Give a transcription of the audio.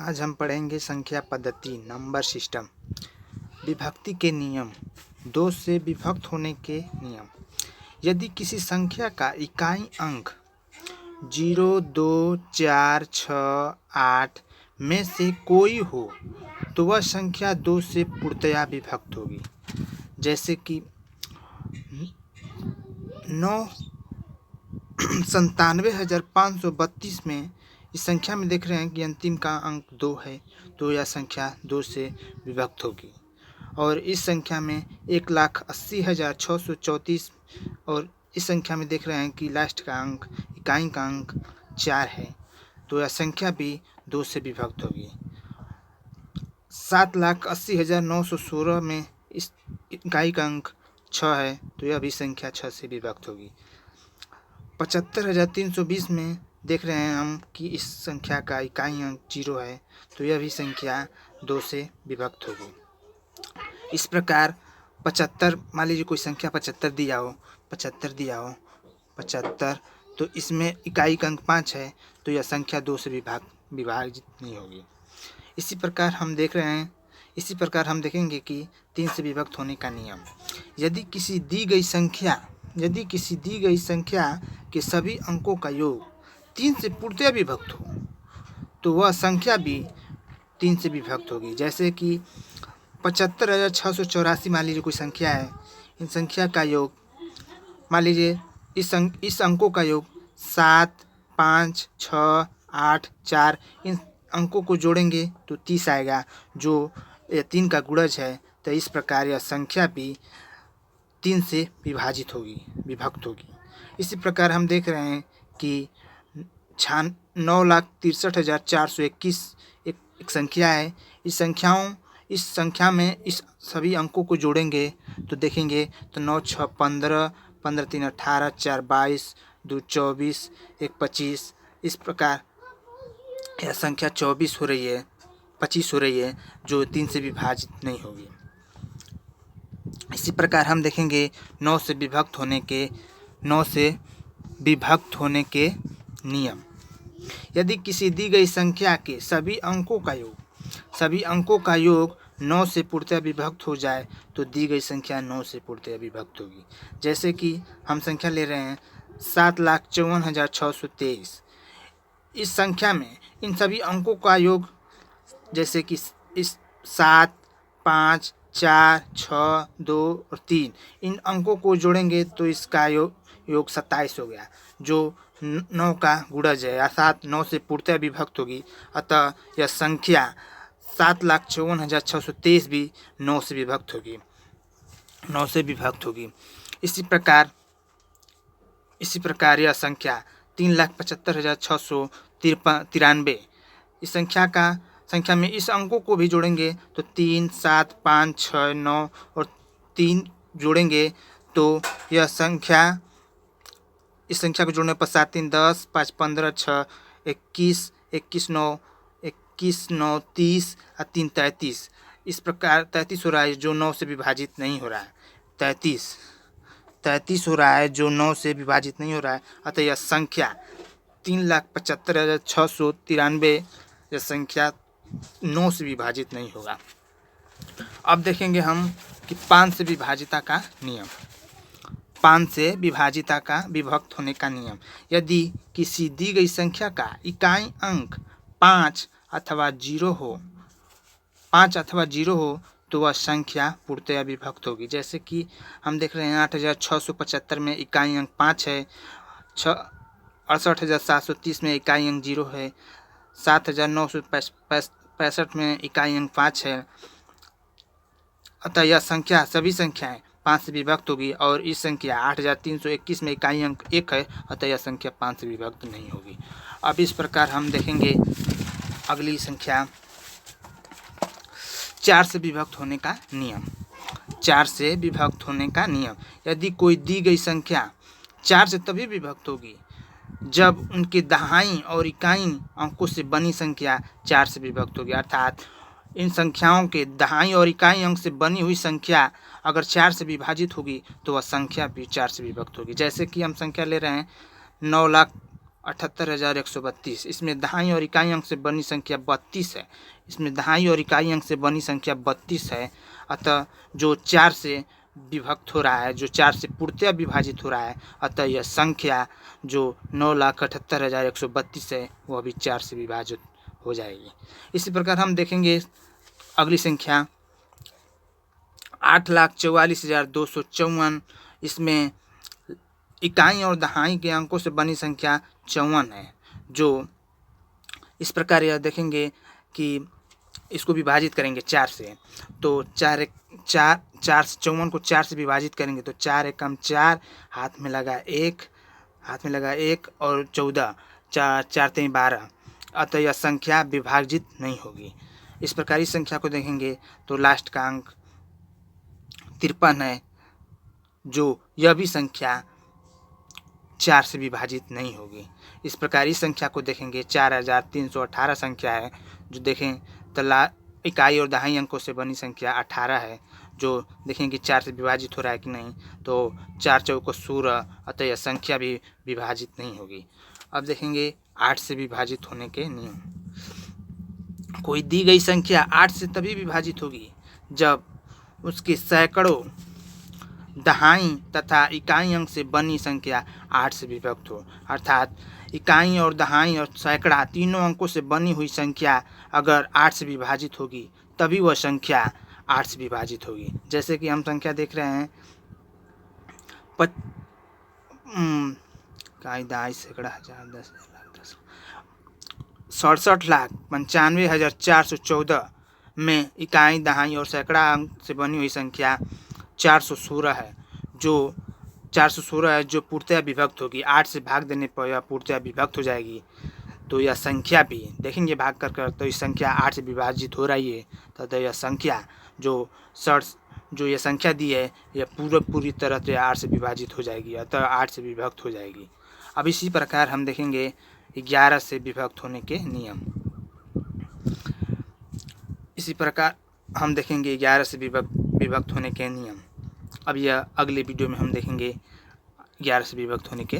आज हम पढ़ेंगे संख्या पद्धति नंबर सिस्टम। विभक्ति के नियम, दो से विभक्त होने के नियम। यदि किसी संख्या का इकाई अंक 0, 2, 4, 6, 8 में से कोई हो तो वह संख्या 2 से पूर्णतया विभक्त होगी। जैसे कि 97,532 में इस संख्या में देख रहे हैं कि अंतिम का अंक 2 है, तो यह संख्या 2 से विभक्त होगी। और इस संख्या में 1,80,634 और इस संख्या में देख रहे हैं कि लास्ट का अंक इकाई का अंक 4 है, तो यह संख्या भी 2 से विभक्त होगी। 7,80,916 में इस इकाई का अंक 6 है, तो यह भी संख्या 6 से विभक्त होगी। 75,320 में देख रहे हैं हम कि इस संख्या का इकाई अंक 0 है, तो यह भी संख्या 2 से विभक्त होगी। इस प्रकार 75, मान लीजिए कोई संख्या 75 दिया हो, 75, तो इसमें इकाई का अंक 5 है, तो यह संख्या 2 से विभाजित नहीं होगी। इसी प्रकार हम देखेंगे कि 3 से विभक्त होने का नियम। यदि किसी दी गई संख्या के सभी अंकों का योग 3 से पूर्णतया विभक्त हो तो वह संख्या भी 3 से विभक्त होगी। जैसे कि 75,684 मान लीजिए कोई संख्या है, इन संख्या का योग मान लीजिए इस अंकों का योग 7, 5, 6, 8, 4, इन अंकों को जोड़ेंगे तो 30 आएगा, जो 3 का गुणज है। तो इस प्रकार यह संख्या भी 3 से विभक्त होगी। इसी प्रकार हम देख रहे हैं कि 9,63,421 एक संख्या है। इस संख्या में इस सभी अंकों को जोड़ेंगे तो देखेंगे तो 9, 6, 15, 15, 3, 18, 4, 22, 2, 24, 1, 25। इस प्रकार यह संख्या 25 हो रही है, जो 3 से विभाजित नहीं होगी। इसी प्रकार हम देखेंगे 9 से विभक्त होने के नियम। यदि किसी दी गई संख्या के सभी अंकों का योग 9 से पूर्णतया विभक्त हो जाए तो दी गई संख्या 9 से पूर्णतया विभक्त होगी। जैसे कि हम संख्या ले रहे हैं 7,54,623। इस संख्या में इन सभी अंकों का योग, जैसे कि इस 7, 5, 4, 6, 2 और 3, इन अंकों को जोड़ेंगे तो इसका योग 27 हो गया, जो 9 का गुणज है, अर्थात 9 से पूर्णतया विभक्त होगी। अतः यह संख्या 7,54,623 भी 9 से विभक्त होगी। इसी प्रकार यह संख्या 3,75,693 इस संख्या में इस अंकों को भी जोड़ेंगे तो 3, 7, 5, 6, 9 और 3 जोड़ेंगे तो यह संख्या, इस संख्या को जोड़ने पर 7, 3, 10, 5, 15, 6, 21, 21, 9, 30 और 3, 33। इस प्रकार 33 हो रहा है, जो 9 से विभाजित नहीं हो रहा है। 33 हो रहा है, जो 9 से विभाजित नहीं हो रहा है। अतः यह संख्या 3,75,693 यह संख्या 9 से विभाजित नहीं होगा। अब देखेंगे हम कि 5 से विभाजिता का नियम। 5 से विभाजिता का विभक्त होने का नियम। यदि किसी दी गई संख्या का इकाई अंक 5 अथवा 0 हो तो वह संख्या पूर्णतया विभक्त होगी। जैसे कि हम देख रहे हैं 8,675 में इकाई अंक 5 है, 68,730 में इकाई अंक 0 है, 7,965 में इकाई अंक 5 है। अतः यह संख्या सभी संख्याएं 5 से विभक्त होगी। और इस संख्या 8,321 में इकाई अंक 1 है, अतः यह संख्या 5 से विभक्त नहीं होगी। अब इस प्रकार हम देखेंगे अगली संख्या 4 से विभक्त होने का नियम। 4 से विभक्त होने का नियम। यदि कोई दी गई संख्या 4 से तभी विभक्त होगी जब उनके दहाई और इकाई अंकों से बनी संख्या 4 से विभक्त होगी। अर्थात इन संख्याओं के दहाई और इकाई अंक से बनी हुई संख्या अगर 4 से विभाजित होगी तो वह संख्या भी 4 से विभक्त होगी। जैसे कि हम संख्या ले रहे हैं 78,132। इसमें दहाई और इकाई अंक से बनी संख्या 32 है। इसमें दहाई और इकाई अंक से बनी संख्या 32 है। अतः जो 4 से विभक्त हो रहा है, जो 4 से पूर्णतया विभाजित हो रहा है, अतः यह संख्या जो 9,78,132 है वह भी 4 से विभाजित हो जाएगी। इसी प्रकार हम देखेंगे अगली संख्या 8,44,254। इसमें इकाई और दहाई के अंकों से बनी संख्या 54 है। जो इस प्रकार यह देखेंगे कि इसको विभाजित करेंगे 4 से, तो 4 से 54 को 4 से विभाजित करेंगे तो 4 एकम 4, हाथ में लगा 1 और 14, 4 3 12। अतः यह संख्या विभाजित नहीं होगी। इस प्रकार इस संख्या को देखेंगे तो लास्ट का अंक 53 है, जो यह भी संख्या 4 से विभाजित नहीं होगी। इस प्रकार इस संख्या को देखेंगे 4,318 संख्या है, जो देखें तो इकाई और दहाई अंकों से बनी संख्या 18 है, जो देखेंगे 4 से विभाजित हो रहा है कि नहीं, तो 4 चौको 16, अतः यह संख्या भी विभाजित नहीं होगी। अब देखेंगे 8 से विभाजित होने के नियम। कोई दी गई संख्या 8 से तभी विभाजित होगी जब उसके सैकड़ों दहाई तथा इकाई अंक से बनी संख्या 8 से विभक्त हो। अर्थात इकाई और दहाई और सैकड़ा तीनों अंकों से बनी हुई संख्या अगर 8 से विभाजित होगी तभी वह संख्या 8 से विभाजित होगी। जैसे कि हम संख्या देख रहे हैं 67,95,414 में इकाई दहाई और सैकड़ा अंक से बनी हुई संख्या 416 है, जो 416 है जो पूर्णतया विभक्त होगी। 8 से भाग देने पर यह पूर्णतया विभक्त हो जाएगी। तो यह संख्या भी देखेंगे भाग कर तो इस संख्या 8 से विभाजित हो रही है, तथा यह संख्या जो यह संख्या दी है यह पूरी तरह से 8 से विभाजित हो जाएगी, अतः 8 से विभक्त हो जाएगी। अब इसी प्रकार हम देखेंगे 11 से विभक्त होने के नियम। इसी प्रकार हम देखेंगे 11 से विभक्त होने के नियम। अब यह अगले वीडियो में हम देखेंगे 11 से विभक्त होने के